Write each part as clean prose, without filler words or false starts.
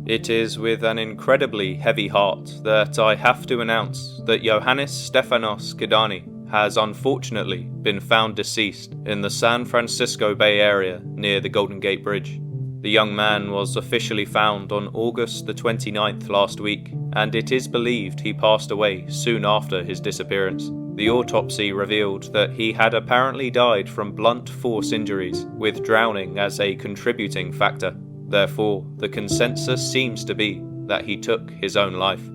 It is with an incredibly heavy heart that I have to announce that Yohanes Stefanos Kidane has unfortunately been found deceased in the San Francisco Bay Area near the Golden Gate Bridge. The young man was officially found on August the 29th last week, and it is believed he passed away soon after his disappearance. The autopsy revealed that he had apparently died from blunt force injuries, with drowning as a contributing factor. Therefore, the consensus seems to be that he took his own life.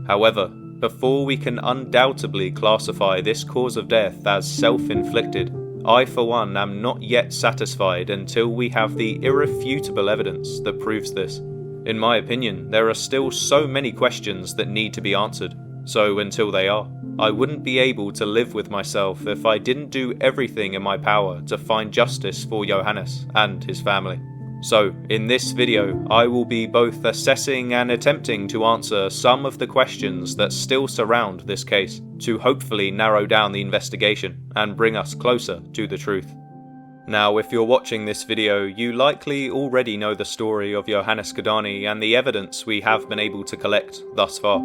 However, before we can undoubtedly classify this cause of death as self-inflicted, I for one am not yet satisfied until we have the irrefutable evidence that proves this. In my opinion, there are still so many questions that need to be answered, so until they are, I wouldn't be able to live with myself if I didn't do everything in my power to find justice for Yohanes and his family. So, in this video, I will be both assessing and attempting to answer some of the questions that still surround this case, to hopefully narrow down the investigation and bring us closer to the truth. Now, if you're watching this video, you likely already know the story of Yohanes Kidane and the evidence we have been able to collect thus far.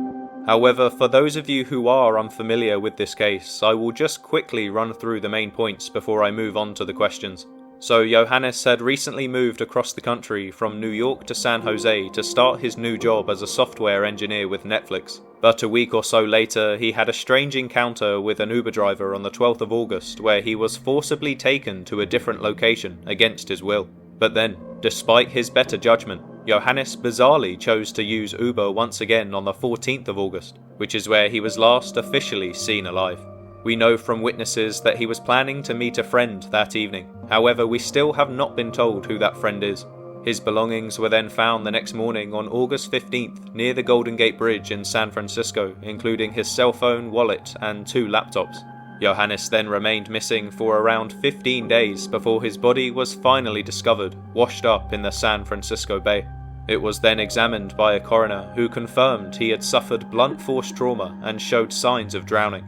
However, for those of you who are unfamiliar with this case, I will just quickly run through the main points before I move on to the questions. So Yohanes had recently moved across the country from New York to San Jose to start his new job as a software engineer with Netflix. But a week or so later, he had a strange encounter with an Uber driver on the 12th of August where he was forcibly taken to a different location against his will. But then, despite his better judgment, Yohanes bizarrely chose to use Uber once again on the 14th of August, which is where he was last officially seen alive. We know from witnesses that he was planning to meet a friend that evening. However, we still have not been told who that friend is. His belongings were then found the next morning on August 15th near the Golden Gate Bridge in San Francisco, including his cell phone, wallet, and 2 laptops. Yohanes then remained missing for around 15 days before his body was finally discovered, washed up in the San Francisco Bay. It was then examined by a coroner who confirmed he had suffered blunt force trauma and showed signs of drowning.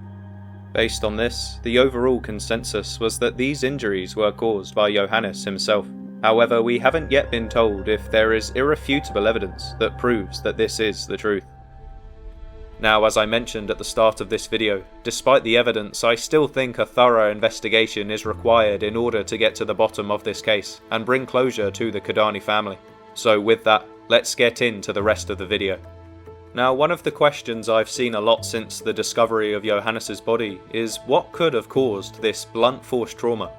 Based on this, the overall consensus was that these injuries were caused by Yohanes himself. However, we haven't yet been told if there is irrefutable evidence that proves that this is the truth. Now, as I mentioned at the start of this video, despite the evidence, I still think a thorough investigation is required in order to get to the bottom of this case and bring closure to the Kidane family. So with that, let's get into the rest of the video. Now, one of the questions I've seen a lot since the discovery of Yohanes' body is what could have caused this blunt force trauma?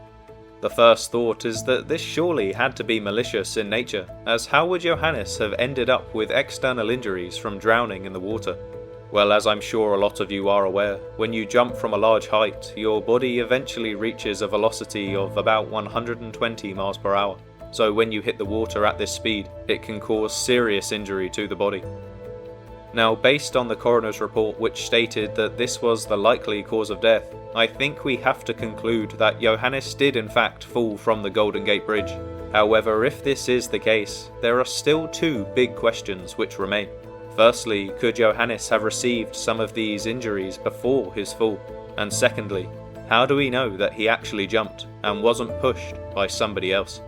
The first thought is that this surely had to be malicious in nature, as how would Yohanes have ended up with external injuries from drowning in the water? Well, as I'm sure a lot of you are aware, when you jump from a large height, your body eventually reaches a velocity of about 120 miles per hour. So when you hit the water at this speed, it can cause serious injury to the body. Now, based on the coroner's report which stated that this was the likely cause of death, I think we have to conclude that Yohanes did in fact fall from the Golden Gate Bridge. However, if this is the case, there are still 2 big questions which remain. Firstly, could Yohanes have received some of these injuries before his fall? And secondly, how do we know that he actually jumped and wasn't pushed by somebody else?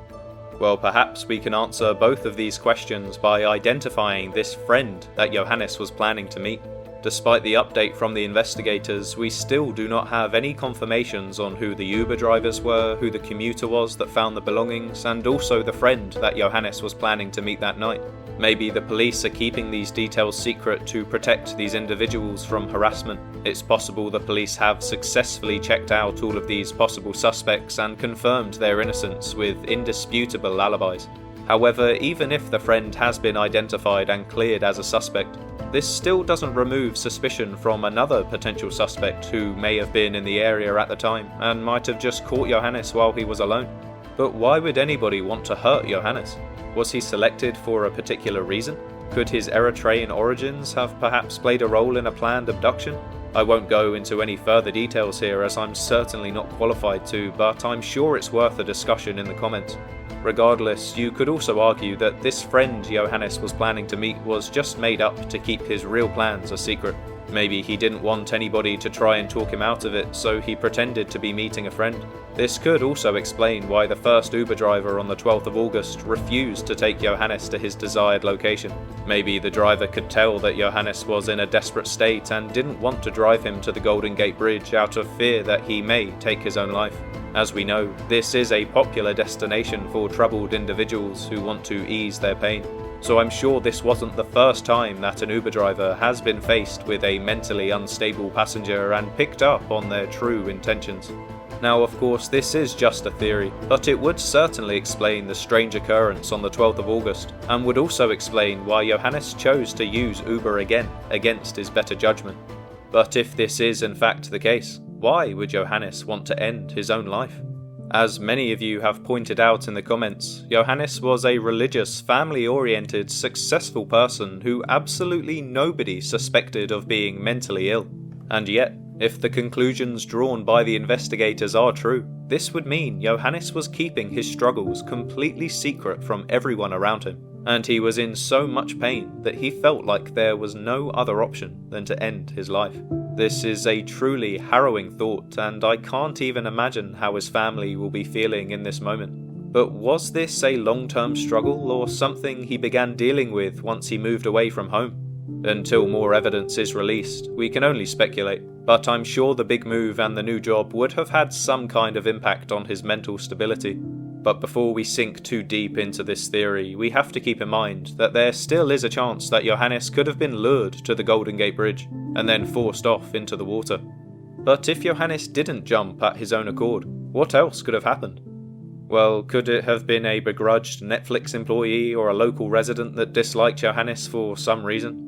Well, perhaps we can answer both of these questions by identifying this friend that Yohanes was planning to meet. Despite the update from the investigators, we still do not have any confirmations on who the Uber drivers were, who the commuter was that found the belongings, and also the friend that Yohanes was planning to meet that night. Maybe the police are keeping these details secret to protect these individuals from harassment. It's possible the police have successfully checked out all of these possible suspects and confirmed their innocence with indisputable alibis. However, even if the friend has been identified and cleared as a suspect, this still doesn't remove suspicion from another potential suspect who may have been in the area at the time and might have just caught Yohanes while he was alone. But why would anybody want to hurt Yohanes? Was he selected for a particular reason? Could his Eritrean origins have perhaps played a role in a planned abduction? I won't go into any further details here as I'm certainly not qualified to, but I'm sure it's worth a discussion in the comments. Regardless, you could also argue that this friend Yohanes was planning to meet was just made up to keep his real plans a secret. Maybe he didn't want anybody to try and talk him out of it, so he pretended to be meeting a friend. This could also explain why the first Uber driver on the 12th of August refused to take Yohanes to his desired location. Maybe the driver could tell that Yohanes was in a desperate state and didn't want to drive him to the Golden Gate Bridge out of fear that he may take his own life. As we know, this is a popular destination for troubled individuals who want to ease their pain. So I'm sure this wasn't the first time that an Uber driver has been faced with a mentally unstable passenger and picked up on their true intentions. Now, of course, this is just a theory, but it would certainly explain the strange occurrence on the 12th of August, and would also explain why Yohanes chose to use Uber again against his better judgment. But if this is in fact the case, why would Yohanes want to end his own life? As many of you have pointed out in the comments, Yohanes was a religious, family-oriented, successful person who absolutely nobody suspected of being mentally ill. And yet, if the conclusions drawn by the investigators are true, this would mean Yohanes was keeping his struggles completely secret from everyone around him, and he was in so much pain that he felt like there was no other option than to end his life. This is a truly harrowing thought, and I can't even imagine how his family will be feeling in this moment. But was this a long-term struggle, or something he began dealing with once he moved away from home? Until more evidence is released, we can only speculate, but I'm sure the big move and the new job would have had some kind of impact on his mental stability. But before we sink too deep into this theory, we have to keep in mind that there still is a chance that Yohanes could have been lured to the Golden Gate Bridge and then forced off into the water. But if Yohanes didn't jump at his own accord, what else could have happened? Well, could it have been a begrudged Netflix employee or a local resident that disliked Yohanes for some reason?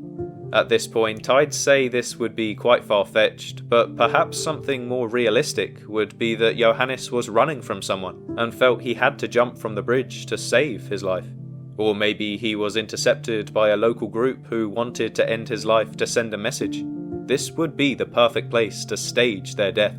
At this point, I'd say this would be quite far-fetched, but perhaps something more realistic would be that Yohanes was running from someone and felt he had to jump from the bridge to save his life. Or maybe he was intercepted by a local group who wanted to end his life to send a message. This would be the perfect place to stage their death.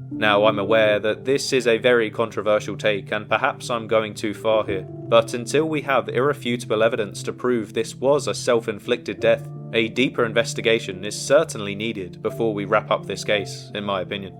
Now, I'm aware that this is a very controversial take and perhaps I'm going too far here, but until we have irrefutable evidence to prove this was a self-inflicted death, a deeper investigation is certainly needed before we wrap up this case, in my opinion.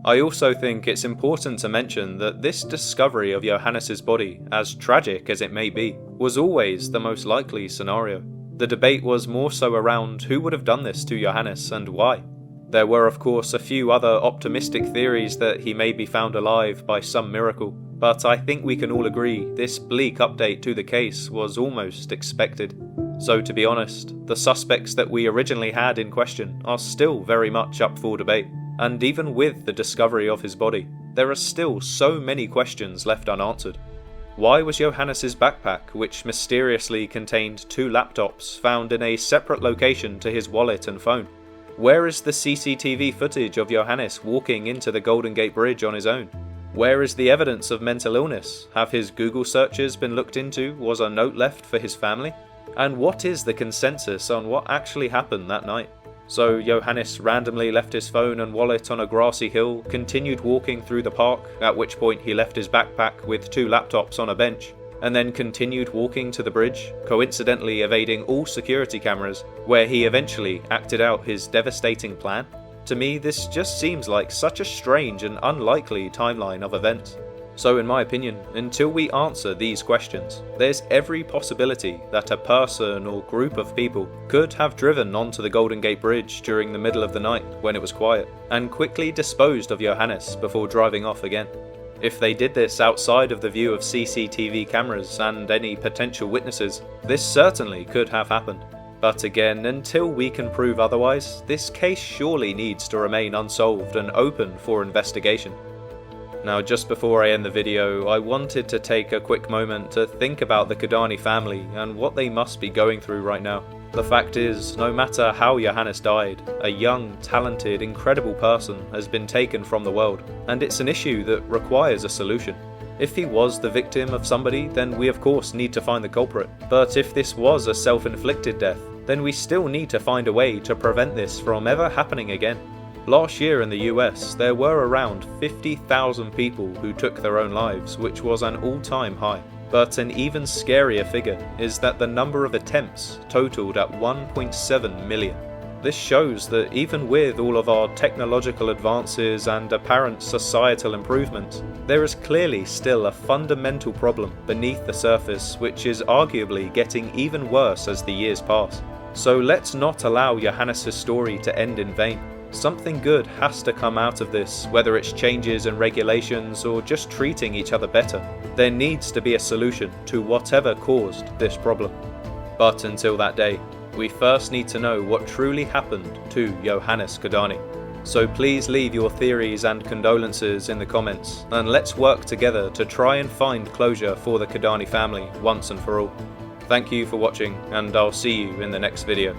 I also think it's important to mention that this discovery of Yohanes' body, as tragic as it may be, was always the most likely scenario. The debate was more so around who would have done this to Yohanes and why. There were of course a few other optimistic theories that he may be found alive by some miracle, but I think we can all agree this bleak update to the case was almost expected. So to be honest, the suspects that we originally had in question are still very much up for debate, and even with the discovery of his body, there are still so many questions left unanswered. Why was Yohanes' backpack, which mysteriously contained 2 laptops, found in a separate location to his wallet and phone? Where is the CCTV footage of Yohanes walking into the Golden Gate Bridge on his own? Where is the evidence of mental illness? Have his Google searches been looked into? Was a note left for his family? And what is the consensus on what actually happened that night? So Yohanes randomly left his phone and wallet on a grassy hill, continued walking through the park, at which point he left his backpack with 2 laptops on a bench, and then continued walking to the bridge, coincidentally evading all security cameras, where he eventually acted out his devastating plan? To me, this just seems like such a strange and unlikely timeline of events. So in my opinion, until we answer these questions, there's every possibility that a person or group of people could have driven onto the Golden Gate Bridge during the middle of the night when it was quiet, and quickly disposed of Yohanes before driving off again. If they did this outside of the view of CCTV cameras and any potential witnesses, this certainly could have happened. But again, until we can prove otherwise, this case surely needs to remain unsolved and open for investigation. Now, just before I end the video, I wanted to take a quick moment to think about the Kidane family and what they must be going through right now. The fact is, no matter how Yohanes died, a young, talented, incredible person has been taken from the world, and it's an issue that requires a solution. If he was the victim of somebody, then we of course need to find the culprit. But if this was a self-inflicted death, then we still need to find a way to prevent this from ever happening again. Last year in the US, there were around 50,000 people who took their own lives, which was an all-time high. But an even scarier figure is that the number of attempts totaled at 1.7 million. This shows that even with all of our technological advances and apparent societal improvements, there is clearly still a fundamental problem beneath the surface which is arguably getting even worse as the years pass. So let's not allow Yohanes' story to end in vain. Something good has to come out of this, whether it's changes in regulations or just treating each other better. There needs to be a solution to whatever caused this problem. But until that day, we first need to know what truly happened to Yohanes Kidane. So please leave your theories and condolences in the comments, and let's work together to try and find closure for the Kidane family once and for all. Thank you for watching, and I'll see you in the next video.